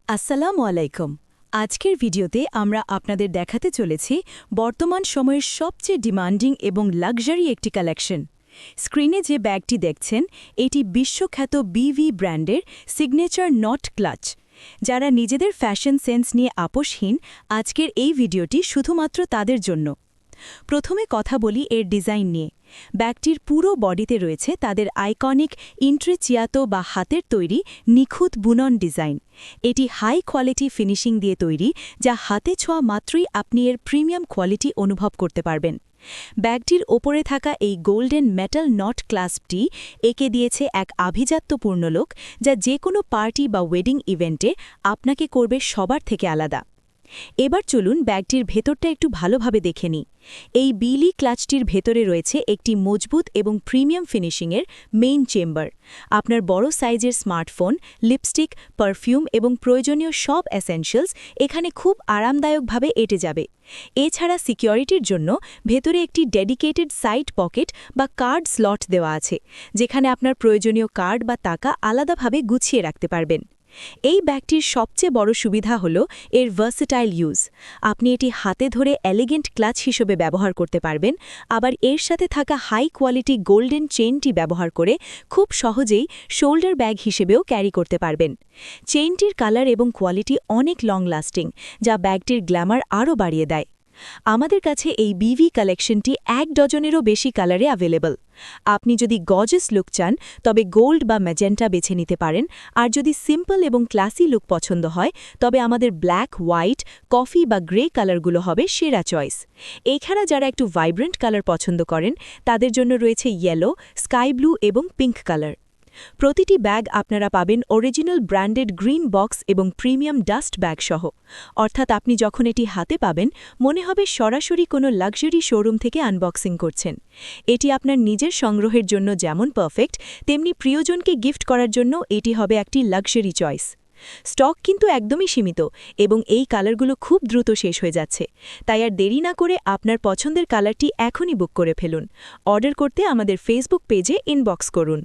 আসসালামু আলাইকুম। আজকের ভিডিওতে আমরা আপনাদের দেখাতে চলেছি বর্তমান সময়ের সবচেয়ে ডিমান্ডিং এবং লাক্সারি একটি কালেকশন। স্ক্রিনে যে ব্যাগটি দেখছেন এটি বিশ্বখ্যাত বিভি ব্র্যান্ডের সিগনেচার নট ক্লাচ। যারা নিজেদের ফ্যাশন সেন্স নিয়ে আপোষহীন, আজকের এই ভিডিওটি শুধুমাত্র তাদের জন্য। প্রথমে কথা বলি এর ডিজাইন নিয়ে। ব্যাগটির পুরো বডিতে রয়েছে তাদের আইকনিক ইন্ট্রেচিয়াতো বা হাতের তৈরি নিখুঁত বুনন ডিজাইন। এটি হাই কোয়ালিটি ফিনিশিং দিয়ে তৈরি, যা হাতে ছোঁয়া মাত্রই আপনি এর প্রিমিয়াম কোয়ালিটি অনুভব করতে পারবেন। ব্যাগটির ওপরে থাকা এই গোল্ডেন মেটাল নট ক্লাস্পটি একে দিয়েছে এক আভিজাত্যপূর্ণ লোক, যা যে কোনো পার্টি বা ওয়েডিং ইভেন্টে আপনাকে করবে সবার থেকে আলাদা। এবার চলুন ব্যাগটির ভেতরটা একটু ভালোভাবে দেখে নিই। এই বিলি ক্লাচটির ভেতরে রয়েছে একটি মজবুত এবং প্রিমিয়াম ফিনিশিংয়ের মেইন চেম্বার। আপনার বড় সাইজের স্মার্টফোন, লিপস্টিক, পারফিউম এবং প্রয়োজনীয় সব এসেনশিয়ালস এখানে খুব আরামদায়কভাবে এঁটে যাবে। এছাড়া সিকিউরিটির জন্য ভেতরে একটি ডেডিকেটেড সাইড পকেট বা কার্ড স্লট দেওয়া আছে, যেখানে আপনার প্রয়োজনীয় কার্ড বা টাকা আলাদাভাবে গুছিয়ে রাখতে পারবেন। এই ব্যাগটির সবচেয়ে বড় সুবিধা হল এর ভার্সেটাইল ইউজ। আপনি এটি হাতে ধরে এলিগেন্ট ক্লাচ হিসেবে ব্যবহার করতে পারবেন, আবার এর সাথে থাকা হাই কোয়ালিটি গোল্ডেন চেইনটি ব্যবহার করে খুব সহজেই শোল্ডার ব্যাগ হিসেবেও ক্যারি করতে পারবেন। চেইনটির কালার এবং কোয়ালিটি অনেক লং লাস্টিং, যা ব্যাগটির গ্ল্যামার আরও বাড়িয়ে দেয়। আমাদের কাছে এই বিভি কালেকশনটি 1 ডজনেরও বেশি কালারে অ্যাভেলেবল। আপনি যদি গর্জিয়াস লুক চান তবে গোল্ড বা ম্যাজেন্টা বেছে নিতে পারেন, আর যদি সিম্পল এবং ক্লাসি লুক পছন্দ হয় তবে আমাদের ব্ল্যাক, হোয়াইট, কফি বা গ্রে কালারগুলো হবে সেরা চয়েস। এছাড়া যারা একটু ভাইব্রেন্ট কালার পছন্দ করেন তাদের জন্য রয়েছে ইয়েলো, স্কাই ব্লু এবং পিঙ্ক কালার। প্রতিটি ব্যাগ আপনারা পাবেন অরিজিনাল ব্র্যান্ডেড গ্রিন বক্স এবং প্রিমিয়াম ডাস্ট ব্যাগ সহ, অর্থাৎ আপনি যখন এটি হাতে পাবেন মনে হবে সরাসরি কোনো লাক্সারি শোরুম থেকে আনবক্সিং করছেন। এটি আপনার নিজের সংগ্রহের জন্য যেমন পারফেক্ট, তেমনি প্রিয়জনকে গিফট করার জন্য এটি হবে একটি লাক্সারি চয়েস। স্টক কিন্তু একদমই সীমিত এবং এই কালারগুলো খুব দ্রুত শেষ হয়ে যাচ্ছে, তাই আর দেরি না করে আপনার পছন্দের কালারটি এখনই বুক করে ফেলুন। অর্ডার করতে আমাদের ফেসবুক পেজে ইনবক্স করুন।